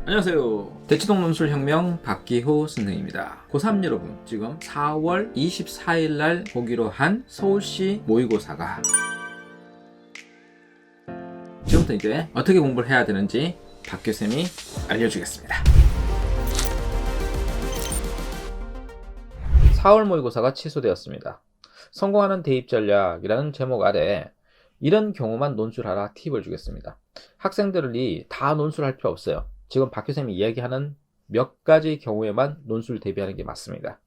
안녕하세요. 대치동 논술혁명 박기호 선생입니다. 고3 여러분, 지금 4월 24일 날 보기로 한 서울시 모의고사가 지금부터 이제 어떻게 공부를 해야 되는지 박 교수님이 알려주겠습니다. 4월 모의고사가 취소되었습니다. 성공하는 대입 전략이라는 제목 아래 이런 경우만 논술하라 팁을 주겠습니다. 학생들이 다 논술할 필요 없어요. 지금 박 교수님이 이야기하는 몇 가지 경우에만 논술 대비하는 게 맞습니다.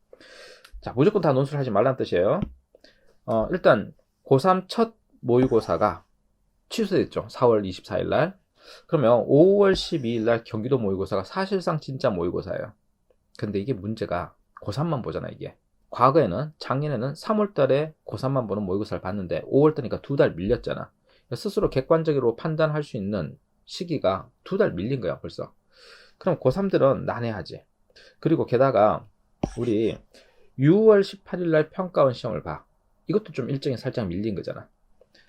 자, 무조건 다 논술하지 말라는 뜻이에요. 일단 고3 첫 모의고사가 취소됐죠. 4월 24일 날. 그러면 5월 12일 날 경기도 모의고사가 사실상 진짜 모의고사예요. 근데 이게 문제가 고3만 보잖아, 이게. 과거에는 작년에는 3월 달에 고3만 보는 모의고사를 봤는데 5월 달이니까 2달 밀렸잖아. 스스로 객관적으로 판단할 수 있는 시기가 2달 밀린 거야, 벌써. 그럼 고3들은 난해하지. 그리고 게다가 우리 6월 18일 날 평가원 시험을 봐. 이것도 좀 일정이 살짝 밀린 거잖아.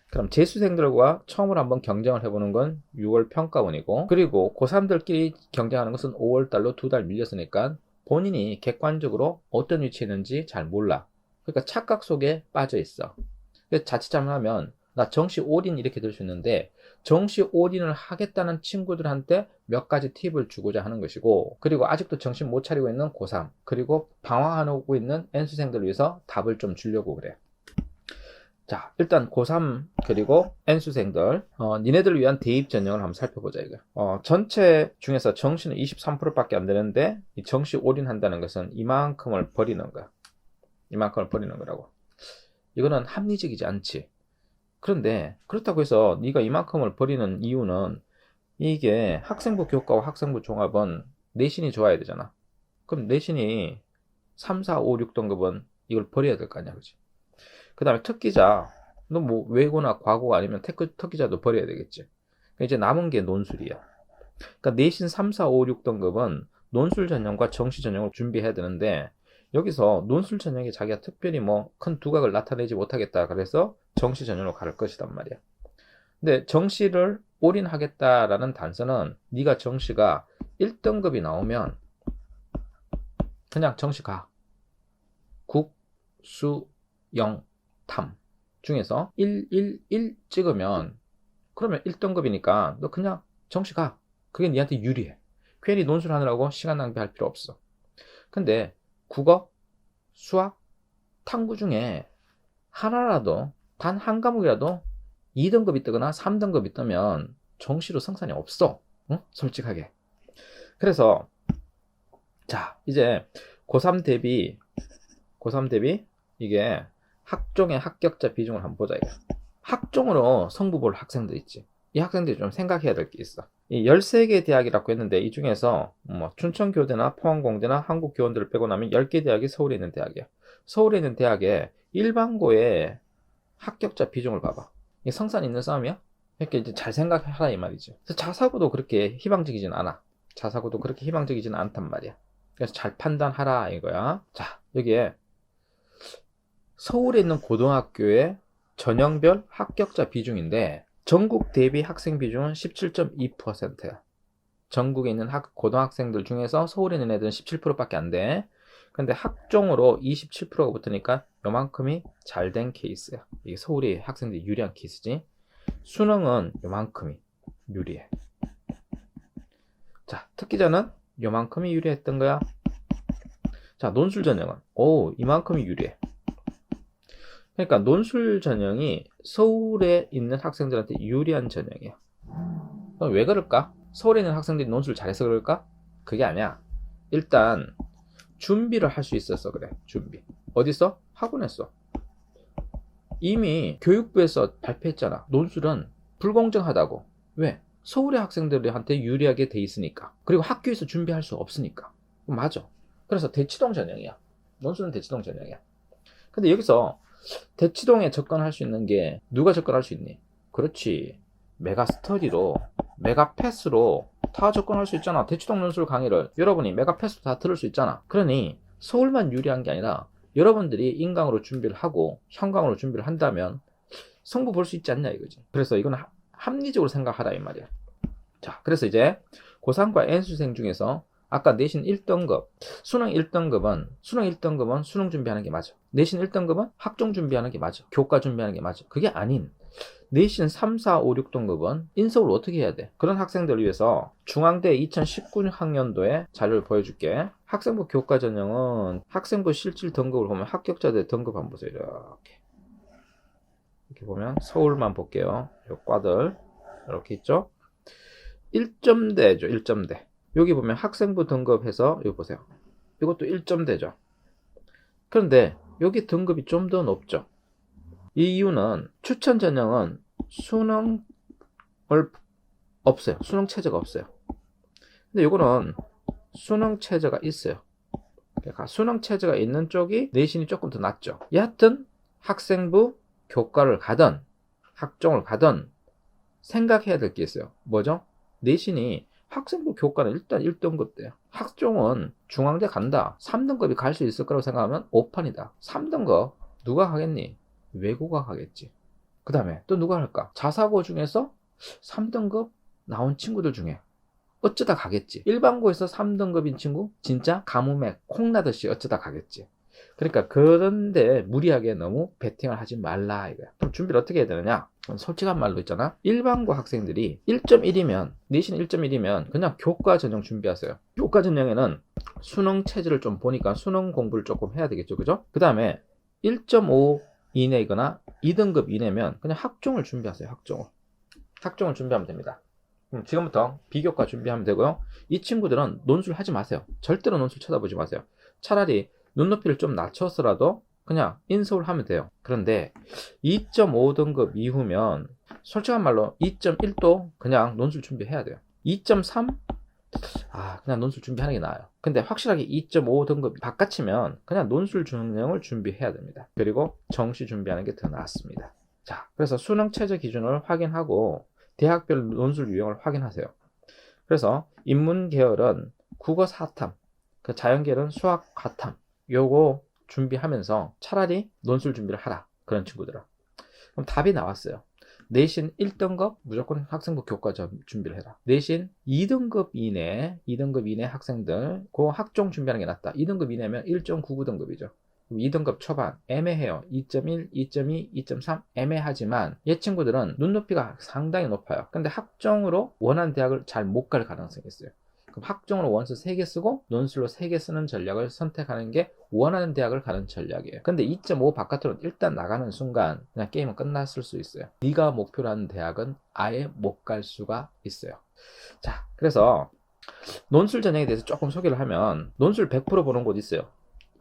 그럼 재수생들과 처음으로 한번 경쟁을 해보는 건 6월 평가원이고, 그리고 고3들끼리 경쟁하는 것은 5월 달로 2달 밀렸으니까 본인이 객관적으로 어떤 위치에 있는지 잘 몰라. 그러니까 착각 속에 빠져 있어. 자칫 잘못하면 나 정시 올인 이렇게 될 수 있는데, 정시 올인을 하겠다는 친구들한테 몇 가지 팁을 주고자 하는 것이고, 그리고 아직도 정신 못 차리고 있는 고3, 그리고 방황하고 있는 N수생들을 위해서 답을 좀 주려고 그래. 자, 일단 고3 그리고 N수생들, 니네들을 위한 대입 전형을 한번 살펴보자, 이거. 전체 중에서 정시는 23%밖에 안 되는데, 이 정시 올인한다는 것은 이만큼을 버리는 거야. 이만큼을 버리는 거라고. 이거는 합리적이지 않지. 그런데 그렇다고 해서 네가 이만큼을 버리는 이유는, 이게 학생부 교과와 학생부 종합은 내신이 좋아야 되잖아. 그럼 내신이 3, 4, 5, 6등급은 이걸 버려야 될 거 아니야, 그치? 그 다음에 특기자, 너 뭐 외고나 과고 아니면 특기자도 버려야 되겠지. 그러니까 이제 남은 게 논술이야. 그러니까 내신 3, 4, 5, 6등급은 논술 전형과 정시 전형을 준비해야 되는데, 여기서 논술 전형에 자기가 특별히 뭐 큰 두각을 나타내지 못하겠다 그래서 정시 전형으로 갈 것이단 말이야. 근데 정시를 올인하겠다라는 단서는 네가 정시가 1등급이 나오면 그냥 정시 가. 국, 수, 영, 탐 중에서 1, 1, 1 찍으면, 그러면 1등급이니까 너 그냥 정시 가. 그게 니한테 유리해. 괜히 논술하느라고 시간 낭비할 필요 없어. 근데 국어, 수학, 탐구 중에 하나라도, 단 한 과목이라도 2등급이 뜨거나 3등급이 뜨면 정시로 승산이 없어. 응? 솔직하게. 그래서 자, 이제 고3 대비 이게 학종의 합격자 비중을 한번 보자, 이거. 학종으로 성부 볼 학생들 있지. 이 학생들이 좀 생각해야 될 게 있어. 이 13개 대학이라고 했는데, 이 중에서 뭐 춘천교대나 포항공대나 한국교원들을 빼고 나면 10개 대학이 서울에 있는 대학이야. 서울에 있는 대학의 일반고의 합격자 비중을 봐봐. 이게 성산 있는 싸움이야? 이렇게 이제 잘 생각하라 이 말이지. 그래서 자사고도 그렇게 희망적이진 않아. 자사고도 그렇게 희망적이진 않단 말이야. 그래서 잘 판단하라 이거야. 자, 여기에 서울에 있는 고등학교의 전형별 합격자 비중인데, 전국 대비 학생 비중은 17.2%야. 전국에 있는 고등학생들 중에서 서울에 있는 애들은 17%밖에 안 돼. 근데 학종으로 27%가 붙으니까 요만큼이 잘 된 케이스야. 이게 서울이 학생들이 유리한 케이스지. 수능은 요만큼이 유리해. 자, 특기자는 요만큼이 유리했던 거야. 자, 논술 전형은 이만큼이 유리해. 그러니까 논술 전형이 서울에 있는 학생들한테 유리한 전형이야. 그럼 왜 그럴까? 서울에 있는 학생들이 논술을 잘해서 그럴까? 그게 아니야. 일단 준비를 할 수 있어서 그래. 준비. 어디서? 학원에서. 이미 교육부에서 발표했잖아. 논술은 불공정하다고. 왜? 서울의 학생들한테 유리하게 돼 있으니까. 그리고 학교에서 준비할 수 없으니까. 맞아. 그래서 대치동 전형이야. 논술은 대치동 전형이야. 근데 여기서 대치동에 접근할 수 있는 게 누가 접근할 수 있니? 그렇지. 메가스터디로, 메가패스로 다 접근할 수 있잖아. 대치동 논술 강의를 여러분이 메가패스로 다 들을 수 있잖아. 그러니 서울만 유리한 게 아니라 여러분들이 인강으로 준비를 하고 현강으로 준비를 한다면 성부 볼 수 있지 않냐 이거지. 그래서 이건 합리적으로 생각하라 이 말이야. 자, 그래서 이제 고3과 N수생 중에서 아까 내신 1등급, 수능 1등급은 수능 준비하는 게 맞아. 내신 1등급은 학종 준비하는 게 맞아. 교과 준비하는 게 맞아. 그게 아닌 내신 3, 4, 5, 6등급은 인서울 어떻게 해야 돼? 그런 학생들을 위해서 중앙대 2019학년도에 자료를 보여줄게. 학생부 교과 전형은 학생부 실질 등급을 보면 합격자들 등급 한번 보세요. 이렇게 보면 서울만 볼게요. 요 과들 이렇게 있죠. 1점대죠. 1점대. 여기 보면 학생부 등급해서 여기 보세요. 이것도 1점대죠. 그런데 여기 등급이 좀 더 높죠. 이 이유는 추천 전형은 수능을 없어요. 수능 체제가 없어요. 근데 이거는 수능 체제가 있어요. 그러니까 수능 체제가 있는 쪽이 내신이 조금 더 낫죠. 여하튼 학생부 교과를 가든 학종을 가든 생각해야 될 게 있어요. 뭐죠? 내신이 학생부 교과는 일단 1등급 돼요. 학종은 중앙대 간다. 3등급이 갈 수 있을 거라고 생각하면 오판이다. 3등급 누가 하겠니? 외고가 하겠지. 그 다음에 또 누가 할까? 자사고 중에서 3등급 나온 친구들 중에 어쩌다 가겠지. 일반고에서 3등급인 친구 진짜 가뭄에 콩나듯이 어쩌다 가겠지. 그러니까 그런데 무리하게 너무 베팅을 하지 말라 이거야. 그럼 준비를 어떻게 해야 되느냐? 솔직한 말로 있잖아. 일반고 학생들이 1.1이면 내신 1.1이면 그냥 교과 전형 준비하세요. 교과 전형에는 수능 체제를 좀 보니까 수능 공부를 조금 해야 되겠죠. 그죠? 그 다음에 1.5 이내거나 2등급 이내면 그냥 학종을 준비하세요. 학종을 준비하면 됩니다. 그럼 지금부터 비교과 준비하면 되고요. 이 친구들은 논술 하지 마세요. 절대로 논술 쳐다보지 마세요. 차라리 눈높이를 좀 낮춰서라도 그냥 인서울 하면 돼요. 그런데 2.5등급 이후면 솔직한 말로 2.1도 그냥 논술 준비해야 돼요. 2.3? 그냥 논술 준비하는 게 나아요. 근데 확실하게 2.5등급 바깥이면 그냥 논술 전형을 준비해야 됩니다. 그리고 정시 준비하는 게 더 낫습니다. 자, 그래서 수능 체제 기준을 확인하고 대학별 논술 유형을 확인하세요. 그래서 인문 계열은 국어 4탐, 그 자연 계열은 수학 4탐. 요거 준비하면서 차라리 논술 준비를 하라. 그런 친구들은. 그럼 답이 나왔어요. 내신 1등급 무조건 학생부 교과 준비를 해라. 내신 2등급 이내 학생들 그 학종 준비하는 게 낫다. 2등급 이내면 1.99등급이죠. 2등급 초반 애매해요. 2.1, 2.2, 2.3 애매하지만 얘 친구들은 눈높이가 상당히 높아요. 근데 학종으로 원하는 대학을 잘 못 갈 가능성이 있어요. 그럼 학종으로 원서 3개 쓰고 논술로 3개 쓰는 전략을 선택하는 게 원하는 대학을 가는 전략이에요. 근데 2.5 바깥으로 일단 나가는 순간 그냥 게임은 끝났을 수 있어요. 네가 목표로 하는 대학은 아예 못 갈 수가 있어요. 자, 그래서 논술 전형에 대해서 조금 소개를 하면 논술 100% 보는 곳 있어요.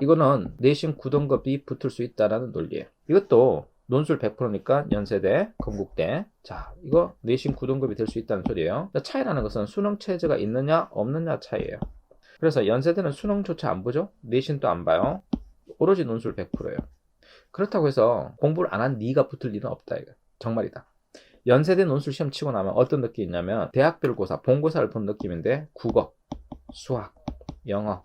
이거는 내신 9등급이 붙을 수 있다는 논리예요. 이것도 논술 100%니까 연세대, 건국대. 자, 이거 내신 9등급이 될 수 있다는 소리예요. 차이라는 것은 수능 체제가 있느냐 없느냐 차이예요. 그래서 연세대는 수능조차 안 보죠? 내신도 안 봐요. 오로지 논술 100%예요. 그렇다고 해서 공부를 안 한 네가 붙을 일은 없다 이거. 정말이다. 연세대 논술 시험 치고 나면 어떤 느낌이 있냐면 대학별 고사, 본고사를 본 느낌인데 국어, 수학, 영어,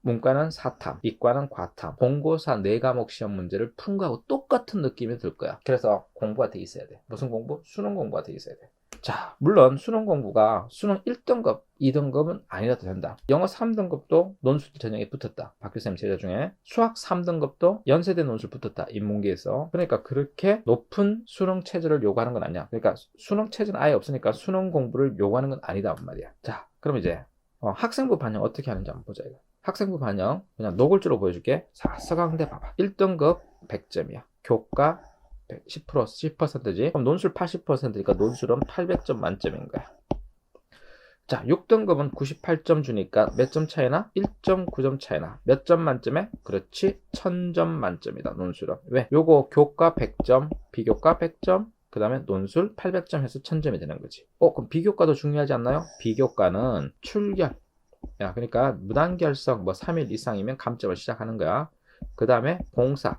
문과는 4탐, 이과는 과탐, 본고사 4과목 시험 문제를 푼 거하고 똑같은 느낌이 들 거야. 그래서 공부가 돼 있어야 돼. 무슨 공부? 수능 공부가 돼 있어야 돼. 자, 물론 수능 공부가 수능 1등급, 2등급은 아니라도 된다. 영어 3등급도 논술 전형에 붙었다. 박교쌤 제자 중에. 수학 3등급도 연세대 논술 붙었다. 인문계에서. 그러니까 그렇게 높은 수능 체제를 요구하는 건 아니야. 그러니까 수능 체제는 아예 없으니까 수능 공부를 요구하는 건 아니다 말이야. 자, 그럼 이제 학생부 반영 어떻게 하는지 한번 보자 이거. 학생부 반영 그냥 노골적으로 보여줄게. 자, 서강대 봐봐. 1등급 100점이야. 교과 10%지. 그럼 논술 80%니까 논술은 800점 만점인 거야. 자, 6등급은 98점 주니까 몇 점 차이나? 1.9점 차이나. 몇 점 만점에? 그렇지, 1000점 만점이다, 논술은. 왜? 요거 교과 100점, 비교과 100점, 그 다음에 논술 800점 해서 1000점이 되는 거지. 그럼 비교과도 중요하지 않나요? 비교과는 출결. 야, 그러니까 무단결석 3일 이상이면 감점을 시작하는 거야. 그 다음에 봉사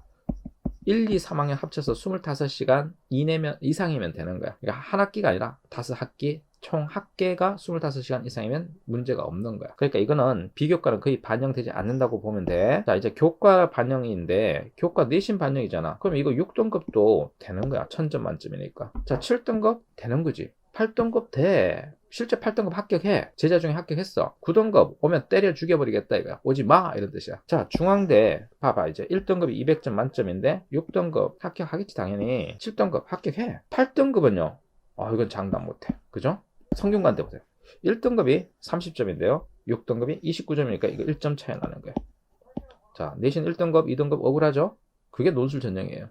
1, 2, 3학년 합쳐서 25시간 이상이면 되는 거야. 그러니까 한 학기가 아니라 5학기, 총 학계가 25시간 이상이면 문제가 없는 거야. 그러니까 이거는 비교과는 거의 반영되지 않는다고 보면 돼. 자, 이제 교과 반영인데 교과 내신 반영이잖아. 그럼 이거 6등급도 되는 거야. 1000점 만점이니까. 자, 7등급 되는 거지. 8등급 돼. 실제 8등급 합격해. 제자 중에 합격했어. 9등급 오면 때려 죽여버리겠다 이거야. 오지 마 이런 뜻이야. 자, 중앙대 봐봐. 이제 1등급이 200점 만점인데 6등급 합격하겠지 당연히. 7등급 합격해. 8등급은요. 이건 장담 못해. 그죠? 성균관대 보세요. 1등급이 30점인데요. 6등급이 29점이니까 이거 1점 차이 나는 거예요. 자, 내신 1등급, 2등급 억울하죠? 그게 논술 전형이에요.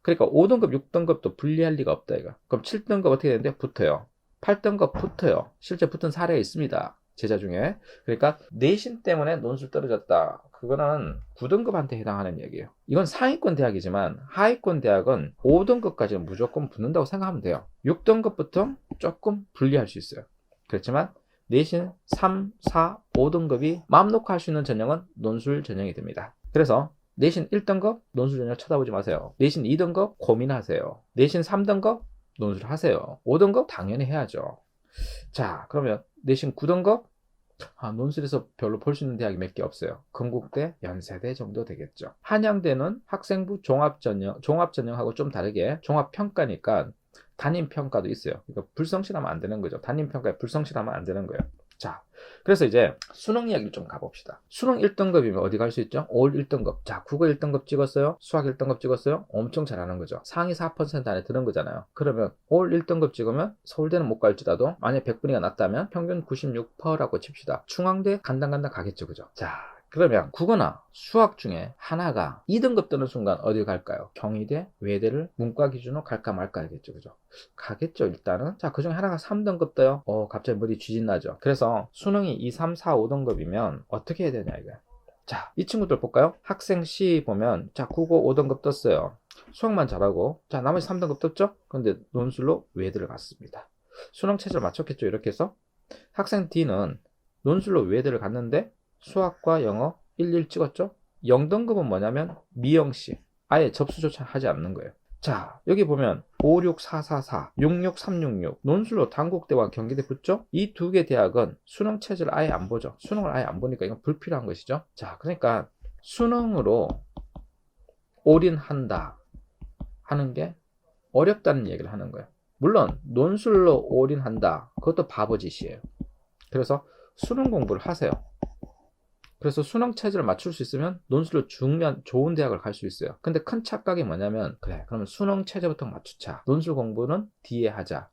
그러니까 5등급, 6등급도 분리할 리가 없다 이거. 그럼 7등급 어떻게 되는데? 붙어요. 8등급 붙어요. 실제 붙은 사례가 있습니다. 제자 중에. 그러니까 내신 때문에 논술 떨어졌다. 그거는 9등급한테 해당하는 얘기예요. 이건 상위권 대학이지만 하위권 대학은 5등급까지는 무조건 붙는다고 생각하면 돼요. 6등급부터 조금 분리할 수 있어요. 그렇지만 내신 3, 4, 5등급이 마음 놓고 할 수 있는 전형은 논술 전형이 됩니다. 그래서 내신 1등급 논술 전형 쳐다보지 마세요. 내신 2등급 고민하세요. 내신 3등급 논술 하세요. 5등급 당연히 해야죠. 자, 그러면 내신 9등급 논술에서 별로 볼 수 있는 대학이 몇 개 없어요. 건국대, 연세대 정도 되겠죠. 한양대는 학생부 종합전형하고 좀 다르게 종합평가니까 담임평가도 있어요. 그러니까 불성실하면 안 되는 거죠. 담임평가에 불성실하면 안 되는 거예요. 자, 그래서 이제 수능 이야기를 좀 가봅시다. 수능 1등급이면 어디 갈 수 있죠? 올 1등급. 자, 국어 1등급 찍었어요? 수학 1등급 찍었어요? 엄청 잘하는 거죠. 상위 4% 안에 드는 거잖아요. 그러면 올 1등급 찍으면 서울대는 못 갈지라도 만약 100분위가 낮다면 평균 96%라고 칩시다. 중앙대 간당간당 가겠죠. 그죠? 자, 그러면 국어나 수학 중에 하나가 2등급 뜨는 순간 어디 갈까요? 경희대, 외대를 문과 기준으로 갈까 말까 하겠죠. 그죠? 가겠죠, 일단은. 자, 그 중에 하나가 3등급 떠요. 갑자기 머리 쥐진 나죠. 그래서 수능이 2, 3, 4, 5등급이면 어떻게 해야 되냐, 이거. 자, 이 친구들 볼까요? 학생 C 보면, 자, 국어 5등급 떴어요. 수학만 잘하고, 자, 나머지 3등급 떴죠? 근데 논술로 외대를 갔습니다. 수능 체제를 맞췄겠죠, 이렇게 해서. 학생 D는 논술로 외대를 갔는데, 수학과 영어 11 찍었죠? 0등급은 뭐냐면 미영씨. 아예 접수조차 하지 않는 거예요. 자, 여기 보면 56444, 66366 논술로 단국대와 경기대 붙죠? 이 두 개 대학은 수능 체제를 아예 안 보죠. 수능을 아예 안 보니까 이건 불필요한 것이죠. 자, 그러니까 수능으로 올인한다 하는 게 어렵다는 얘기를 하는 거예요. 물론 논술로 올인한다. 그것도 바보짓이에요. 그래서 수능 공부를 하세요. 그래서 수능 체제를 맞출 수 있으면 논술로 중면 좋은 대학을 갈 수 있어요. 근데 큰 착각이 뭐냐면, 그래, 그러면 수능 체제부터 맞추자. 논술 공부는 뒤에 하자.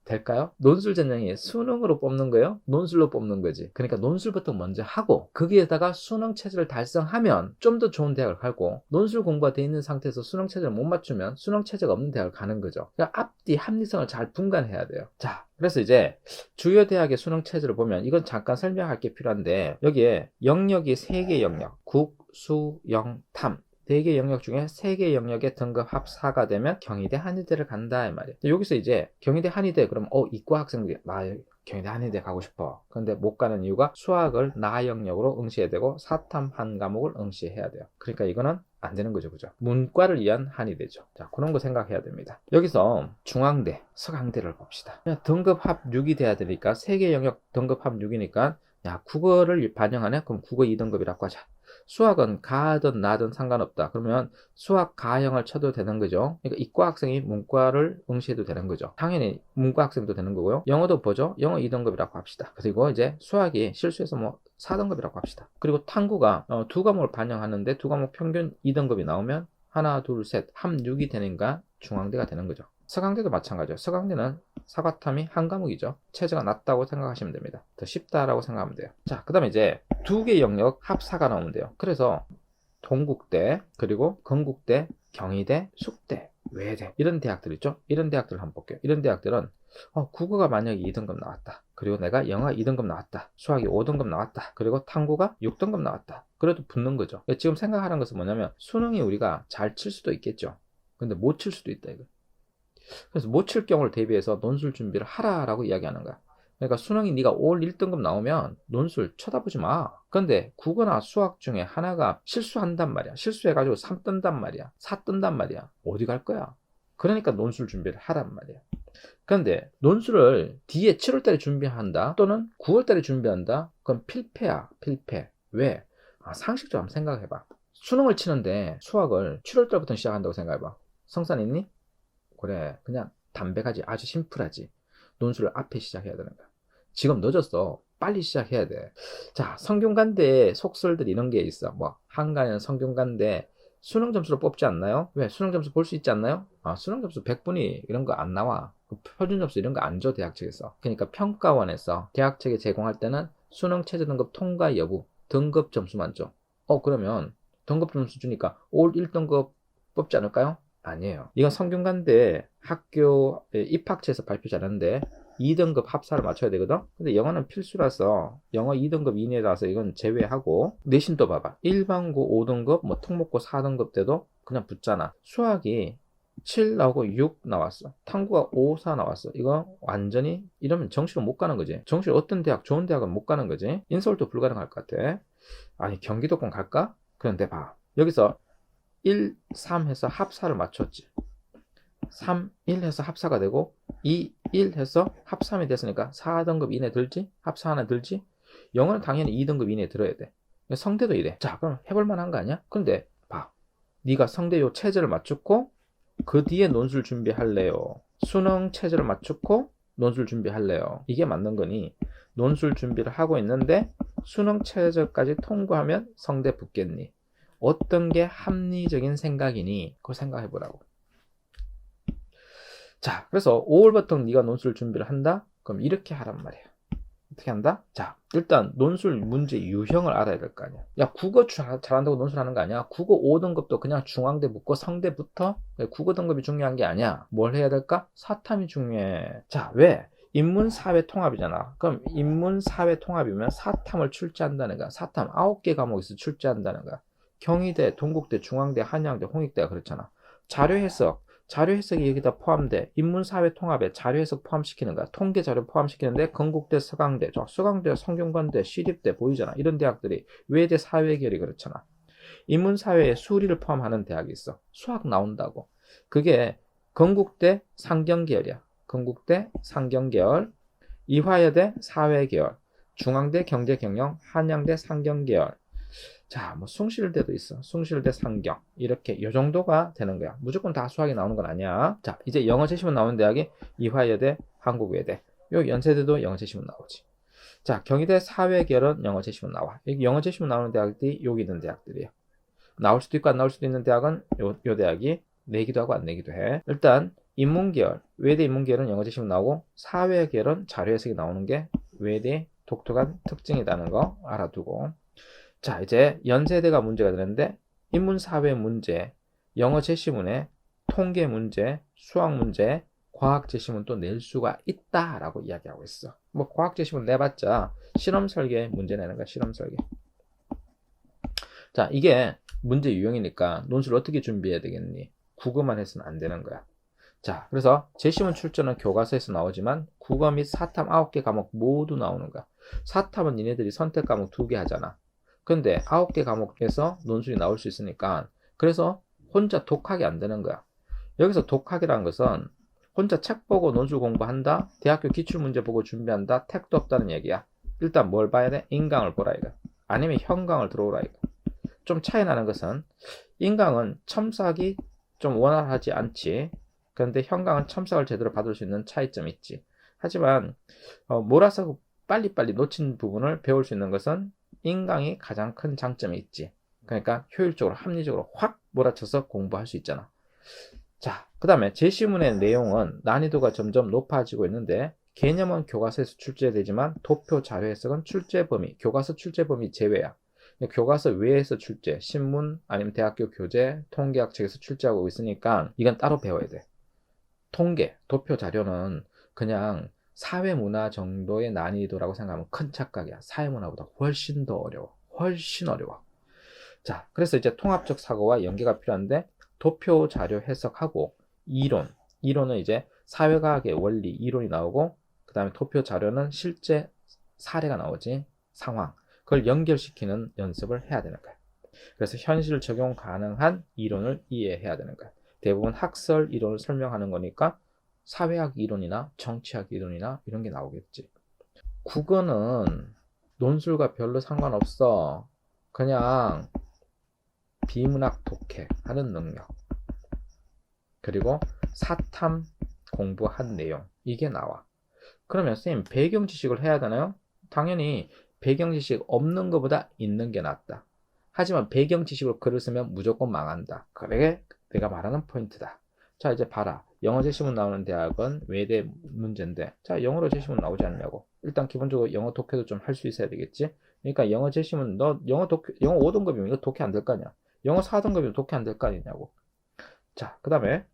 될까요? 논술 전형이 수능으로 뽑는 거예요? 논술로 뽑는 거지. 그러니까 논술부터 먼저 하고 거기에다가 수능 체제를 달성하면 좀 더 좋은 대학을 가고, 논술 공부가 돼 있는 상태에서 수능 체제를 못 맞추면 수능 체제가 없는 대학을 가는 거죠. 그러니까 앞뒤 합리성을 잘 분간해야 돼요. 자, 그래서 이제 주요 대학의 수능 체제를 보면 이건 잠깐 설명할 게 필요한데, 여기에 영역이 3개 영역, 국, 수, 영, 탐 4개 영역 중에 3개 영역의 등급 합 4가 되면 경희대, 한의대를 간다 이 말이에요. 여기서 이제 경희대, 한의대 그러면 이과 학생들이 나 경희대, 한의대 가고 싶어. 근데 못 가는 이유가 수학을 나 영역으로 응시해야 되고 사탐 한 과목을 응시해야 돼요. 그러니까 이거는 안 되는 거죠. 그죠? 문과를 위한 한의대죠. 자, 그런 거 생각해야 됩니다. 여기서 중앙대, 서강대를 봅시다. 등급 합 6이 돼야 되니까 3개 영역 등급 합 6이니까 야, 국어를 반영하네? 그럼 국어 2등급이라고 하자. 수학은 가든 나든 상관없다. 그러면 수학 가형을 쳐도 되는 거죠. 그러니까 이과 학생이 문과를 응시해도 되는 거죠. 당연히 문과 학생도 되는 거고요. 영어도 보죠. 영어 2등급이라고 합시다. 그리고 이제 수학이 실수해서 4등급이라고 합시다. 그리고 탐구가 두 과목을 반영하는데 두 과목 평균 2등급이 나오면 하나, 둘, 셋, 합 6이 되니까 중앙대가 되는 거죠. 서강대도 마찬가지죠. 서강대는 사과탐이 한 과목이죠. 체제가 낮다고 생각하시면 됩니다. 더 쉽다라고 생각하면 돼요. 자, 그 다음에 이제 2개 영역 합4가 나오면 돼요. 그래서 동국대, 그리고 건국대, 경희대, 숙대, 외대 이런 대학들 있죠. 이런 대학들을 한번 볼게요. 이런 대학들은 국어가 만약에 2등급 나왔다. 그리고 내가 영어 2등급 나왔다. 수학이 5등급 나왔다. 그리고 탐구가 6등급 나왔다. 그래도 붙는 거죠. 지금 생각하는 것은 뭐냐면 수능이 우리가 잘 칠 수도 있겠죠. 근데 못 칠 수도 있다 이거. 그래서 못 칠 경우를 대비해서 논술 준비를 하라라고 이야기하는 거야. 그러니까 수능이 네가 올 1등급 나오면 논술 쳐다보지 마. 근데 국어나 수학 중에 하나가 실수한단 말이야. 실수해가지고 3 뜬단 말이야. 4 뜬단 말이야. 어디 갈 거야? 그러니까 논술 준비를 하란 말이야. 그런데 논술을 뒤에 7월달에 준비한다 또는 9월달에 준비한다? 그건 필패야. 필패. 왜? 상식적으로 한번 생각해봐. 수능을 치는데 수학을 7월달부터 시작한다고 생각해봐. 성산 있니? 그래, 그냥 담백하지. 아주 심플하지. 논술을 앞에 시작해야 되는 거야. 지금 늦었어. 빨리 시작해야 돼. 자, 성균관대에 속설들이 이런 게 있어. 뭐 한간에는 성균관대 수능 점수로 뽑지 않나요? 왜? 수능 점수 볼 수 있지 않나요? 수능 점수 100분위 이런 거 안 나와. 표준 점수 이런 거 안 줘, 대학 측에서. 그러니까 평가원에서 대학 측에 제공할 때는 수능 최저 등급 통과 여부 등급 점수만 줘. 그러면 등급 점수 주니까 올 1등급 뽑지 않을까요? 아니에요. 이건 성균관대 학교 입학처에서 발표 잘하는데 2등급 합사를 맞춰야 되거든. 근데 영어는 필수라서 영어 2등급 이내라서 이건 제외하고, 내신도 봐봐. 일반고 5등급 뭐 특목고 4등급 때도 그냥 붙잖아. 수학이 7 나오고 6 나왔어. 탐구가 5, 4 나왔어. 이거 완전히 이러면 정시로 못 가는 거지. 정시로 어떤 대학, 좋은 대학은 못 가는 거지. 인서울도 불가능할 것 같아. 아니 경기도권 갈까? 그런데 봐. 여기서 1, 3 해서 합사를 맞췄지. 3, 1 해서 합사가 되고 2, 1 해서 합3이 됐으니까 4등급 이내 들지? 합사 하나 들지? 영어는 당연히 2등급 이내에 들어야 돼. 성대도 이래. 자, 그럼 해볼 만한 거 아니야? 근데 봐. 네가 성대 요 체제를 맞췄고 그 뒤에 논술 준비할래요? 수능 체제를 맞췄고 논술 준비할래요? 이게 맞는 거니 논술 준비를 하고 있는데 수능 체제까지 통과하면 성대 붙겠니? 어떤 게 합리적인 생각이니? 그거 생각해 보라고. 자, 그래서 5월부터 네가 논술 준비를 한다? 그럼 이렇게 하란 말이야. 어떻게 한다? 자, 일단 논술 문제 유형을 알아야 될 거 아니야. 야, 국어 잘한다고 논술하는 거 아니야. 국어 5등급도 그냥 중앙대 붙고 성대부터 국어 등급이 중요한 게 아니야. 뭘 해야 될까? 사탐이 중요해. 자, 왜? 인문사회 통합이잖아. 그럼 인문사회 통합이면 사탐을 출제한다는 거야. 사탐 9개 과목에서 출제한다는 거야. 경희대, 동국대, 중앙대, 한양대, 홍익대가 그렇잖아. 자료 해석이 여기다 포함돼. 인문사회 통합에 자료 해석 포함시키는 거야. 통계 자료 포함시키는데 건국대, 서강대, 서강대, 성균관대, 시립대 보이잖아. 이런 대학들이 외대 사회계열이 그렇잖아. 인문사회에 수리를 포함하는 대학이 있어. 수학 나온다고. 그게 건국대 상경계열이야. 건국대 상경계열, 이화여대 사회계열, 중앙대 경제경영, 한양대 상경계열. 자, 뭐 숭실대도 있어. 숭실대 상경. 이렇게 요 정도가 되는 거야. 무조건 다 수학이 나오는 건 아니야. 자, 이제 영어 제시문 나오는 대학이 이화여대, 한국외대. 요 연세대도 영어 제시문 나오지. 자, 경희대 사회계열은 영어 제시문 나와. 여기 영어 제시문 나오는 대학들이 여기 있는 대학들이에요. 나올 수도 있고 안 나올 수도 있는 대학은 요 대학이 내기도 하고 안 내기도 해. 일단 인문계열, 외대 인문계열은 영어 제시문 나오고 사회계열은 자료 해석이 나오는 게 외대 독특한 특징이라는 거 알아두고, 자, 이제 연세대가 문제가 되는데 인문사회 문제, 영어 제시문에 통계 문제, 수학 문제, 과학 제시문 또 낼 수가 있다라고 이야기하고 있어. 뭐 과학 제시문 내봤자 실험 설계 문제 내는 거야. 실험 설계. 자, 이게 문제 유형이니까 논술 어떻게 준비해야 되겠니? 국어만 해서는 안 되는 거야. 자, 그래서 제시문 출제는 교과서에서 나오지만 국어 및 사탐 9개 과목 모두 나오는 거야. 사탐은 니네들이 선택 과목 2개 하잖아. 근데 9개 과목에서 논술이 나올 수 있으니까 그래서 혼자 독학이 안 되는 거야. 여기서 독학이라는 것은 혼자 책 보고 논술 공부한다, 대학교 기출문제 보고 준비한다, 택도 없다는 얘기야. 일단 뭘 봐야 돼? 인강을 보라 이거. 아니면 현강을 들어오라 이거. 좀 차이 나는 것은 인강은 첨삭이 좀 원활하지 않지. 그런데 현강은 첨삭을 제대로 받을 수 있는 차이점이 있지. 하지만 몰아서 빨리빨리 놓친 부분을 배울 수 있는 것은 인강이 가장 큰 장점이 있지. 그러니까 효율적으로 합리적으로 확 몰아쳐서 공부할 수 있잖아. 자, 그 다음에 제시문의 내용은 난이도가 점점 높아지고 있는데 개념은 교과서에서 출제되지만 도표 자료 해석은 출제 범위, 교과서 출제 범위 제외야. 교과서 외에서 출제, 신문 아니면 대학교 교재, 통계학 책에서 출제하고 있으니까 이건 따로 배워야 돼. 통계, 도표 자료는 그냥 사회문화 정도의 난이도라고 생각하면 큰 착각이야. 사회문화보다 훨씬 더 어려워. 훨씬 어려워. 자, 그래서 이제 통합적 사고와 연계가 필요한데 도표 자료 해석하고 이론은 이제 사회과학의 원리, 이론이 나오고 그 다음에 도표 자료는 실제 사례가 나오지, 상황. 그걸 연결시키는 연습을 해야 되는 거야. 그래서 현실 적용 가능한 이론을 이해해야 되는 거야. 대부분 학설 이론을 설명하는 거니까 사회학 이론이나 정치학 이론이나 이런 게 나오겠지. 국어는 논술과 별로 상관없어. 그냥 비문학 독해하는 능력, 그리고 사탐 공부한 내용, 이게 나와. 그러면 선생님 배경 지식을 해야 되나요? 당연히 배경 지식 없는 것보다 있는 게 낫다. 하지만 배경 지식으로 글을 쓰면 무조건 망한다. 그게 내가 말하는 포인트다. 자, 이제 봐라. 영어 제시문 나오는 대학은 외대 문제인데, 자, 영어로 제시문 나오지 않냐고. 일단 기본적으로 영어 독해도 좀 할 수 있어야 되겠지. 그러니까 영어 제시문, 너 영어 5등급이면 이거 독해 안 될 거 아니야. 영어 4등급이면 독해 안 될 거 아니냐고. 자, 그 다음에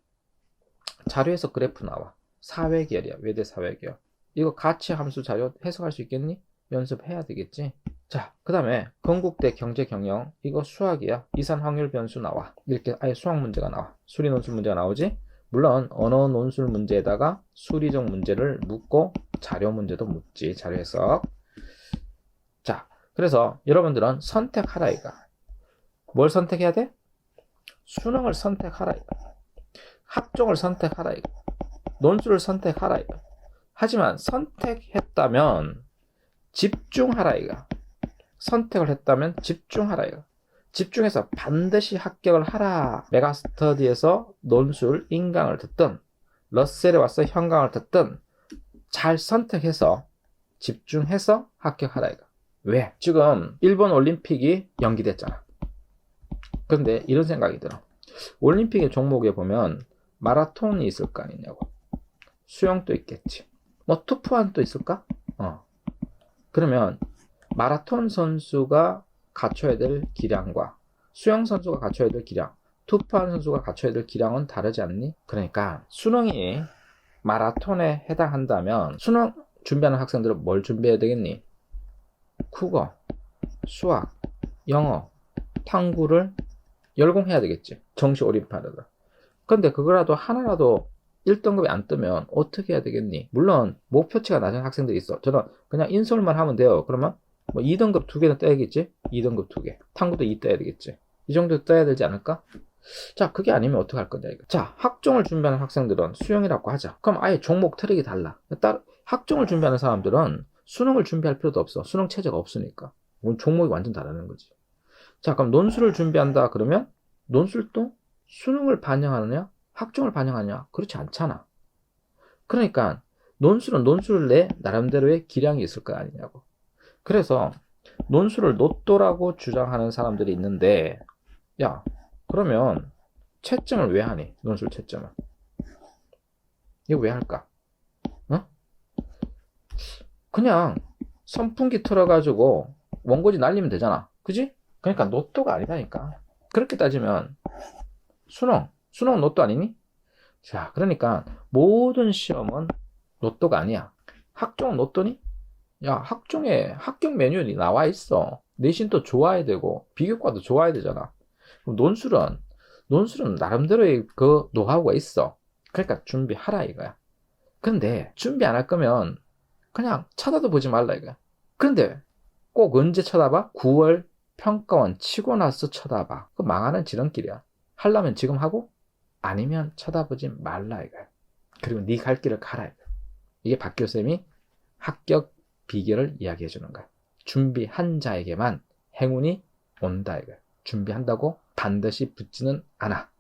자료에서 그래프 나와. 사회계열이야. 외대 사회계열. 이거 가치 함수 자료 해석할 수 있겠니? 연습해야 되겠지. 자, 그 다음에 건국대 경제경영, 이거 수학이야. 이산 확률 변수 나와. 이렇게 아예 수학 문제가 나와. 수리 논술 문제가 나오지. 물론 언어 논술 문제에다가 수리적 문제를 묻고 자료 문제도 묻지. 자료 해석. 자, 그래서 여러분들은 선택하라 이거. 뭘 선택해야 돼? 수능을 선택하라 이거. 학종을 선택하라 이거. 논술을 선택하라 이거. 하지만 선택했다면 집중하라 이거. 선택을 했다면 집중하라 이거. 집중해서 반드시 합격을 하라. 메가스터디에서 논술 인강을 듣든 러셀에 와서 현강을 듣든 잘 선택해서 집중해서 합격하라 이거. 왜? 지금 일본 올림픽이 연기됐잖아. 그런데 이런 생각이 들어. 올림픽의 종목에 보면 마라톤이 있을 거 아니냐고. 수영도 있겠지. 뭐 투푸환도 있을까? 그러면 마라톤 선수가 갖춰야 될 기량과 수영 선수가 갖춰야 될 기량, 투푸환 선수가 갖춰야 될 기량은 다르지 않니? 그러니까 수능이 마라톤에 해당한다면 수능 준비하는 학생들은 뭘 준비해야 되겠니? 국어, 수학, 영어, 탐구를 열공해야 되겠지. 정시 올인하려다. 근데 그거라도 하나라도 1등급이 안 뜨면 어떻게 해야 되겠니? 물론 목표치가 낮은 학생들이 있어. 저는 그냥 인솔만 하면 돼요. 그러면 뭐 2등급 2개는 떠야겠지? 2등급 2개. 탐구도 2 떠야 되겠지. 이 정도 떠야 되지 않을까? 자, 그게 아니면 어떻게 할 건데? 자, 학종을 준비하는 학생들은 수영이라고 하자. 그럼 아예 종목 트랙이 달라. 학종을 준비하는 사람들은 수능을 준비할 필요도 없어. 수능 체제가 없으니까. 종목이 완전 다르는 거지. 자, 그럼 논술을 준비한다 그러면 논술도 수능을 반영하느냐? 학종을 반영하느냐? 그렇지 않잖아. 그러니까 논술은 논술 내 나름대로의 기량이 있을 거 아니냐고. 그래서 논술을 노또라고 주장하는 사람들이 있는데, 야, 그러면 채점을 왜 하니? 논술 채점을. 이거 왜 할까? 그냥 선풍기 틀어가지고 원고지 날리면 되잖아. 그지? 그러니까 노또가 아니다니까. 그렇게 따지면 수능 노또 아니니? 자, 그러니까 모든 시험은 노또가 아니야. 학종은 노또니? 야, 학종에 합격 메뉴이 나와 있어. 내신도 좋아야 되고 비교과도 좋아야 되잖아. 그럼 논술은 나름대로의 그 노하우가 있어. 그러니까 준비하라 이거야. 근데 준비 안 할 거면 그냥 쳐다도 보지 말라 이거야. 근데 꼭 언제 쳐다봐? 9월 평가원 치고 나서 쳐다봐. 그 망하는 지름길이야. 하려면 지금 하고 아니면 쳐다보지 말라 이거야. 그리고 네 갈 길을 가라 이거야. 이게 박교쌤이 합격 비결을 이야기해 주는 거야. 준비한 자에게만 행운이 온다 이거야. 준비한다고 반드시 붙지는 않아.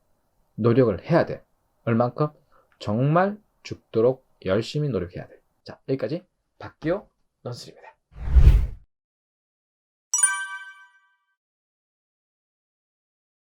노력을 해야 돼. 얼만큼? 정말 죽도록 열심히 노력해야 돼. 자, 여기까지 박기호 논술입니다.